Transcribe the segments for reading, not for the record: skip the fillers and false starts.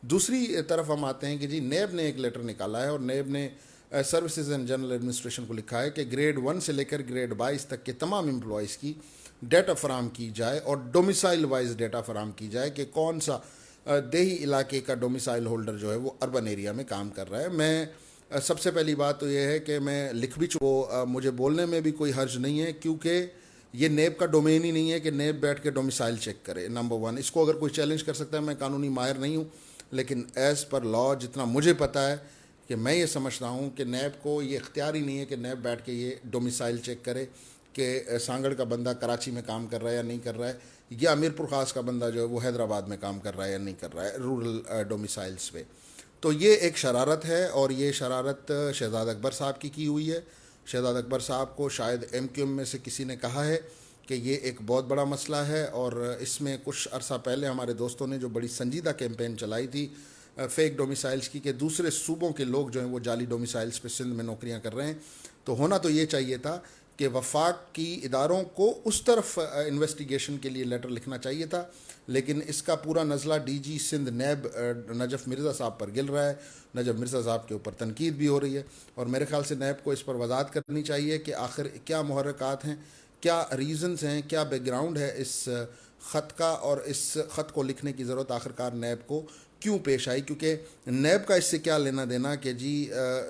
दूसरी तरफ हम आते हैं कि जी नेब ने एक लेटर निकाला है और नेब ने सर्विसेज एंड जनरल एडमिनिस्ट्रेशन को लिखा है कि ग्रेड 1 से लेकर ग्रेड 22 तक के तमाम एम्प्लॉयज़ की डेटा फराम की जाए और डोमिसाइल वाइज डेटा फराम की जाए कि कौन सा देही इलाके का डोमिसाइल होल्डर जो है वो अर्बन एरिया में काम कर रहा है। मैं सबसे पहली बात तो ये है कि मैं लिख भी चुका, मुझे बोलने में भी कोई हर्ज नहीं है, क्योंकि ये नेब का डोमेन ही नहीं है कि नेब बैठ के डोमिसाइल चेक करे। नंबर वन, इसको अगर कोई चैलेंज कर सकता है, मैं कानूनी माहिर नहीं हूँ, लेकिन एज़ पर लॉ जितना मुझे पता है कि मैं ये समझता हूँ कि नेब को ये इख्तियार ही नहीं है कि नेब बैठ के ये डोमिसाइल चेक करे कि सांगड़ का बंदा कराची में काम कर रहा है या नहीं कर रहा है, या मीरपुर ख़ास का बंदा जो है वो हैदराबाद में काम कर रहा है या नहीं कर रहा है रूरल डोमिसाइल्स पे। तो ये एक शरारत है और ये शरारत शहजाद अकबर साहब की हुई है। शहजाद अकबर साहब को शायद MQM में से किसी ने कहा है कि ये एक बहुत बड़ा मसला है, और इसमें कुछ अरसा पहले हमारे दोस्तों ने जो बड़ी संजीदा कैंपेन चलाई थी फेक डोमिसाइल्स की, कि दूसरे सूबों के लोग जो हैं वो जाली डोमिसाइल्स पे सिंध में नौकरियां कर रहे हैं। तो होना तो ये चाहिए था कि वफाक की इदारों को उस तरफ इन्वेस्टिगेशन के लिए लेटर लिखना चाहिए था, लेकिन इसका पूरा नज़ला DG सिंध नैब नजफ़ मिर्ज़ा साहब पर गिल रहा है। नजफ़ मिर्ज़ा साहब के ऊपर तनकीद भी हो रही है, और मेरे ख्याल से नैब को इस पर वजाहत करनी चाहिए कि आखिर क्या मुहर्रिकात हैं, क्या रीज़न्स हैं, क्या बैकग्राउंड है इस ख़त का, और इस ख़त को लिखने की ज़रूरत आखिरकार नैब को क्यों पेश आई, क्योंकि नैब का इससे क्या लेना देना कि जी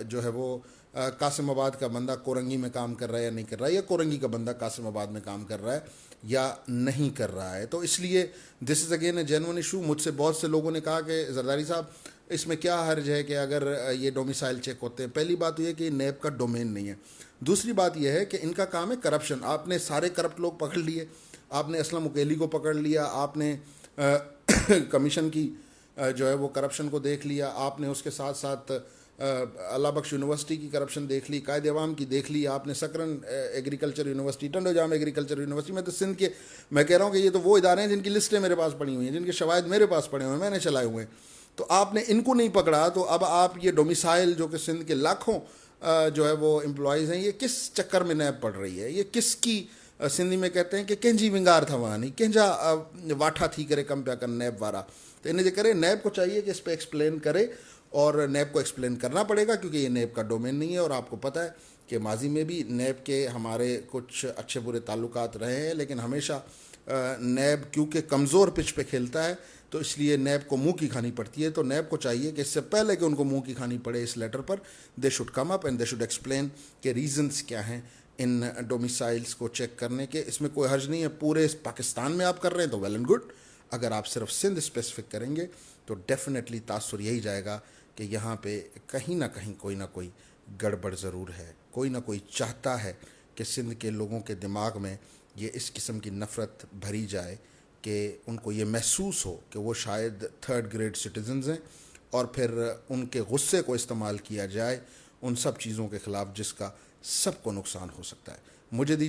जो है वो कासिमाबाद का बंदा कोरंगी में काम कर रहा है या नहीं कर रहा है, या कोरंगी का बंदा कासिमाबाद में काम कर रहा है या नहीं कर रहा है। तो इसलिए this is again A genuine issue. मुझसे बहुत से लोगों ने कहा कि जरदारी साहब इसमें क्या हर्ज है कि अगर ये डोमिसाइल चेक होते हैं। पहली बात तो ये कि नेब का डोमेन नहीं है। दूसरी बात यह है कि इनका काम है करप्शन। आपने सारे करप्ट लोग पकड़ लिए, आपने असलम मुकेली को पकड़ लिया, आपने कमीशन की जो है वो करप्शन को देख लिया, आपने उसके साथ साथ अल्लाह बख्श यूनिवर्सिटी की करप्शन देख ली, कायद अवाम की देख ली, आपने Sakrand agriculture university, Tandojam agriculture university में तो सिंध के, मैं कह रहा हूँ कि ये तो वो इदारे हैं जिनकी लिस्टें मेरे पास पड़ी हुई हैं, जिनके शवाहिद मेरे पास पड़े हुए हैं, मैंने चलाए हुए हैं। तो आपने इनको नहीं पकड़ा, तो अब आप ये डोमिसाइल जो कि सिंध के लाखों जो है वो एम्प्लॉयज़ हैं, ये किस चक्कर में नैब पड़ रही है, ये किसकी सिंधी में कहते हैं कि कंहिंजी विंगार था वहाँ नहीं, कंहिंजा वाठा थी करे कम पिया कर नैब वारा। तो इन जे करे नैब को चाहिए कि इस पर एक्सप्लेन करे, और नैब को एक्सप्लेन करना पड़ेगा, क्योंकि ये नैब का डोमेन नहीं है। और आपको पता है कि माजी में भी नैब के हमारे कुछ अच्छे बुरे ताल्लुकात रहे हैं, लेकिन हमेशा नैब क्योंकि कमज़ोर पिच पे खेलता है, तो इसलिए नैब को मुंह की खानी पड़ती है। तो नैब को चाहिए कि इससे पहले कि उनको मुंह की खानी पड़े इस लेटर पर, they should come up and they should explain के रीज़न्स क्या हैं इन डोमिसाइल्स को चेक करने के। इसमें कोई हर्ज नहीं है, पूरे पाकिस्तान में आप कर रहे हैं तो वेल एंड गुड। अगर आप सिर्फ सिंध स्पेसिफिक करेंगे तो डेफिनेटली तासुर यही जाएगा कि यहाँ पे कहीं ना कोई गड़बड़ ज़रूर है। कोई ना कोई चाहता है कि सिंध के लोगों के दिमाग में ये इस किस्म की नफ़रत भरी जाए कि उनको ये महसूस हो कि वो शायद थर्ड ग्रेड सिटीजन्स हैं, और फिर उनके गुस्से को इस्तेमाल किया जाए उन सब चीज़ों के ख़िलाफ़ जिसका सबको नुकसान हो सकता है। मुझे दीजिए।